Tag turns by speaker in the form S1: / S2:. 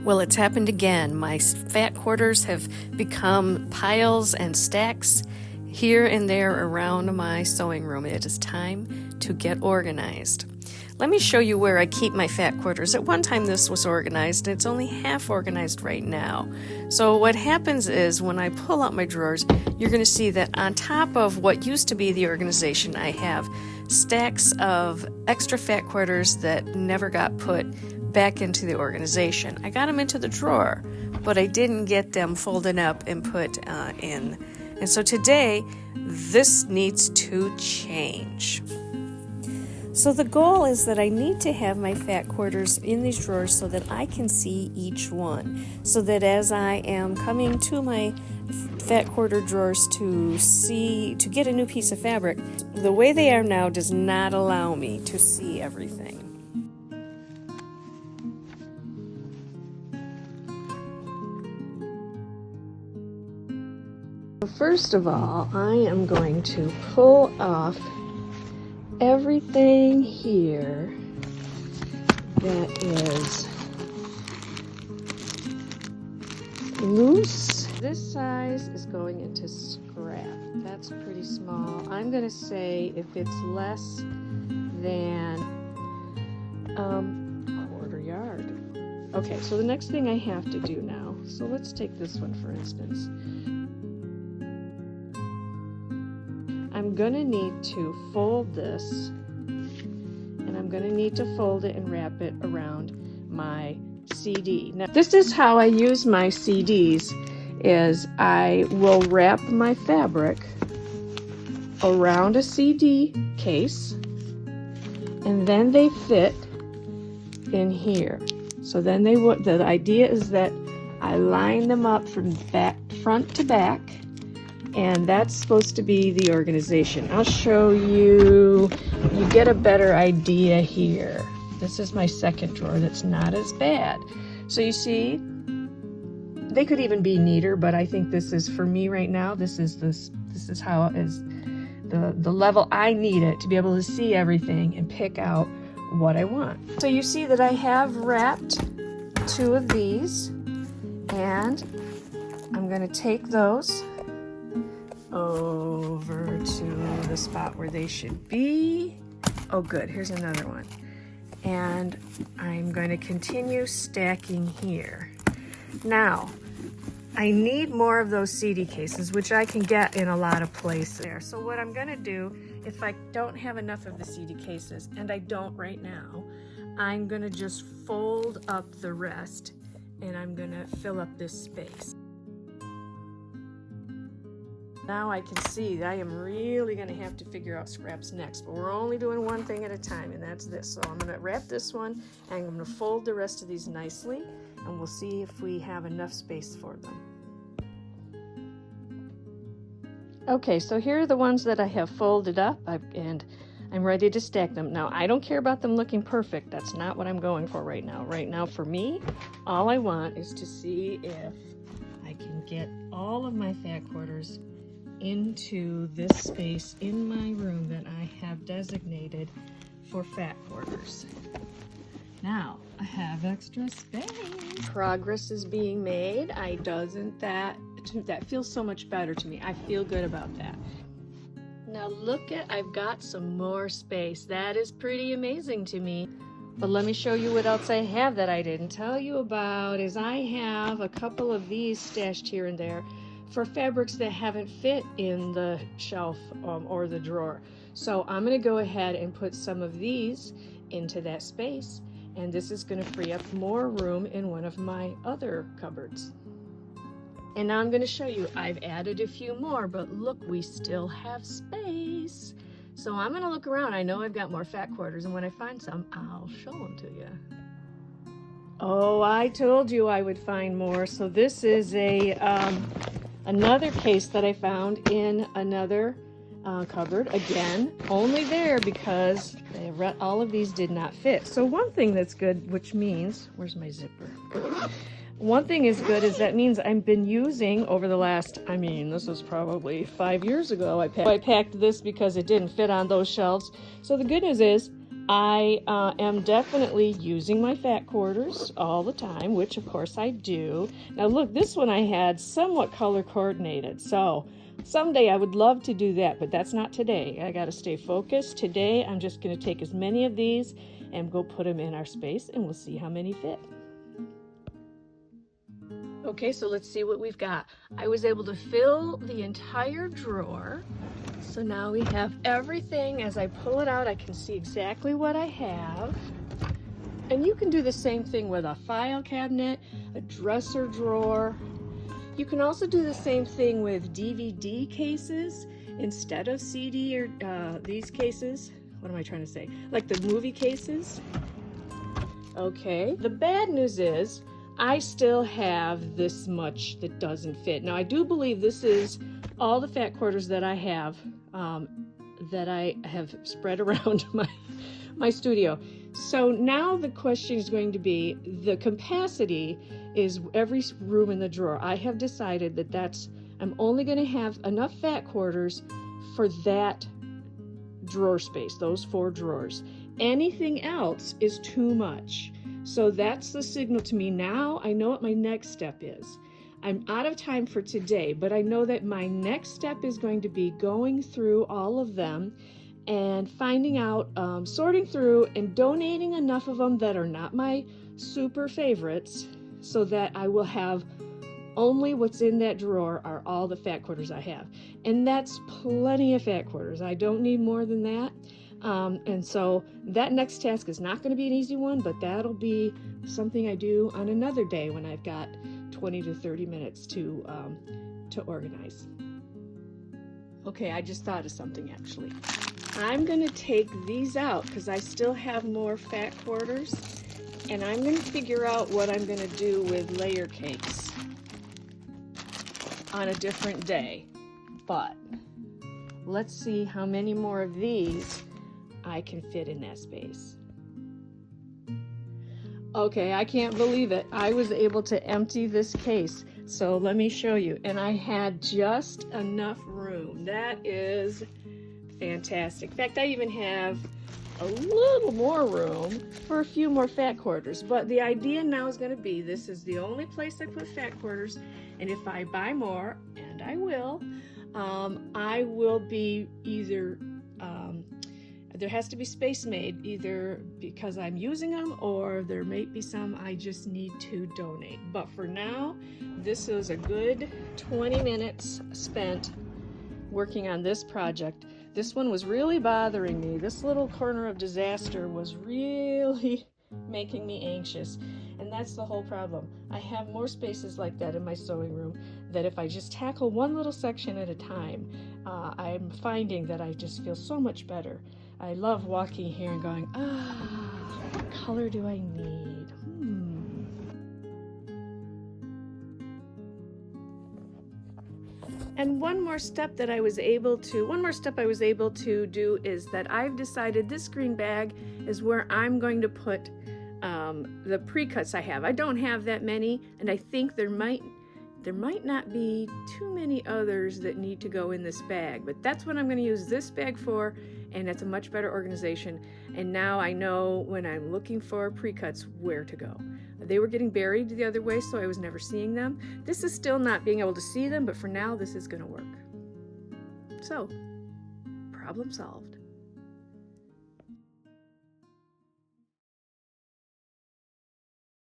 S1: Well, it's happened again. My fat quarters have become piles and stacks here and there around my sewing room. It is time to get organized. Let me show you where I keep my fat quarters. At one time this was organized, and it's only half organized right now. So what happens is when I pull out my drawers, you're going to see that on top of what used to be the organization, I have stacks of extra fat quarters that never got put back into the organization. I got them into the drawer, but I didn't get them folded up and put in. And so today, this needs to change. So the goal is that I need to have my fat quarters in these drawers so that I can see each one. So that as I am coming to my fat quarter drawers to get a new piece of fabric, the way they are now does not allow me to see everything. First of all, I am going to pull off everything here that is loose. This size is going into scrap. That's pretty small. I'm going to say if it's less than quarter yard. Okay, so the next thing I have to do now, so let's take this one for instance. I'm going to need to fold this, and I'm going to need to fold it and wrap it around my CD. Now, this is how I use my CDs, is I will wrap my fabric around a CD case, and then they fit in here. So then the idea is that I line them up from front to back, and that's supposed to be the organization. I'll show you. You get a better idea here. This is my second drawer that's not as bad. So you see, they could even be neater, but I think this is, for me right now, this is how it is, the level I need it to be able to see everything and pick out what I want. So you see that I have wrapped two of these, and I'm going to take those over to the spot where they should be. Oh good, here's another one. And I'm going to continue stacking here. Now, I need more of those CD cases, which I can get in a lot of places there. So what I'm going to do, if I don't have enough of the CD cases, and I don't right now, I'm going to just fold up the rest, and I'm going to fill up this space. Now I can see that I am really going to have to figure out scraps next, but we're only doing one thing at a time, and that's this. So I'm going to wrap this one, and I'm going to fold the rest of these nicely, and we'll see if we have enough space for them. Okay, so here are the ones that I have folded up, and I'm ready to stack them. Now, I don't care about them looking perfect. That's not what I'm going for right now. Right now, for me, all I want is to see if I can get all of my fat quarters into this space in my room that I have designated for fat quarters. Now I have extra space. Progress is being made. That feels so much better to me. I feel good about that. Now look at, I've got some more space. That is pretty amazing to me. But let me show you what else I have that I didn't tell you about. Is I have a couple of these stashed here and there for fabrics that haven't fit in the shelf or the drawer. So I'm going to go ahead and put some of these into that space, and this is going to free up more room in one of my other cupboards. And now I'm going to show you, I've added a few more, but look, we still have space. So I'm going to look around. I know I've got more fat quarters, and when I find some, I'll show them to you. Oh, I told you I would find more. So this is another case that I found in another cupboard. Again, only there because all of these did not fit. So one thing that's good, which means, where's my zipper? One thing is good is that means I've been using over the last, this was probably 5 years ago, I packed this because it didn't fit on those shelves. So the good news is I am definitely using my fat quarters all the time, which of course I do. Now look, this one I had somewhat color coordinated, so someday I would love to do that, but that's not today. I got to stay focused. Today I'm just going to take as many of these and go put them in our space, and we'll see how many fit. Okay, so let's see what we've got. I was able to fill the entire drawer. So now we have everything. As I pull it out, I can see exactly what I have. And you can do the same thing with a file cabinet, a dresser drawer. You can also do the same thing with DVD cases instead of CD or these cases. What am I trying to say? Like the movie cases. Okay, the bad news is I still have this much that doesn't fit. Now I do believe this is all the fat quarters that I have spread around my studio. So now the question is going to be, the capacity is every room in the drawer. I have decided that I'm only going to have enough fat quarters for that drawer space, those 4 drawers. Anything else is too much. So that's the signal to me. Now I know what my next step is. I'm out of time for today, but I know that my next step is going to be going through all of them and finding out, sorting through and donating enough of them that are not my super favorites, so that I will have only what's in that drawer are all the fat quarters I have. And that's plenty of fat quarters. I don't need more than that. And so that next task is not going to be an easy one, but that'll be something I do on another day when I've got 20 to 30 minutes to organize. Okay, I just thought of something actually. I'm going to take these out because I still have more fat quarters, and I'm going to figure out what I'm going to do with layer cakes on a different day. But let's see how many more of these I can fit in that space. Okay, I can't believe it. I was able to empty this case. So let me show you. And I had just enough room. That is fantastic. In fact, I even have a little more room for a few more fat quarters. But the idea now is going to be, this is the only place I put fat quarters. And if I buy more, and I will be either there has to be space made, either because I'm using them or there may be some I just need to donate. But for now, this is a good 20 minutes spent working on this project. This one was really bothering me. This little corner of disaster was really making me anxious. And that's the whole problem. I have more spaces like that in my sewing room, that if I just tackle one little section at a time, I'm finding that I just feel so much better. I love walking here and going, what color do I need? And one more step I was able to do is that I've decided this green bag is where I'm going to put the pre-cuts I have. I don't have that many, and I think there might not be too many others that need to go in this bag, but that's what I'm going to use this bag for, and that's a much better organization. And now I know when I'm looking for pre-cuts where to go. They were getting buried the other way, so I was never seeing them. This is still not being able to see them, but for now this is going to work. So, problem solved.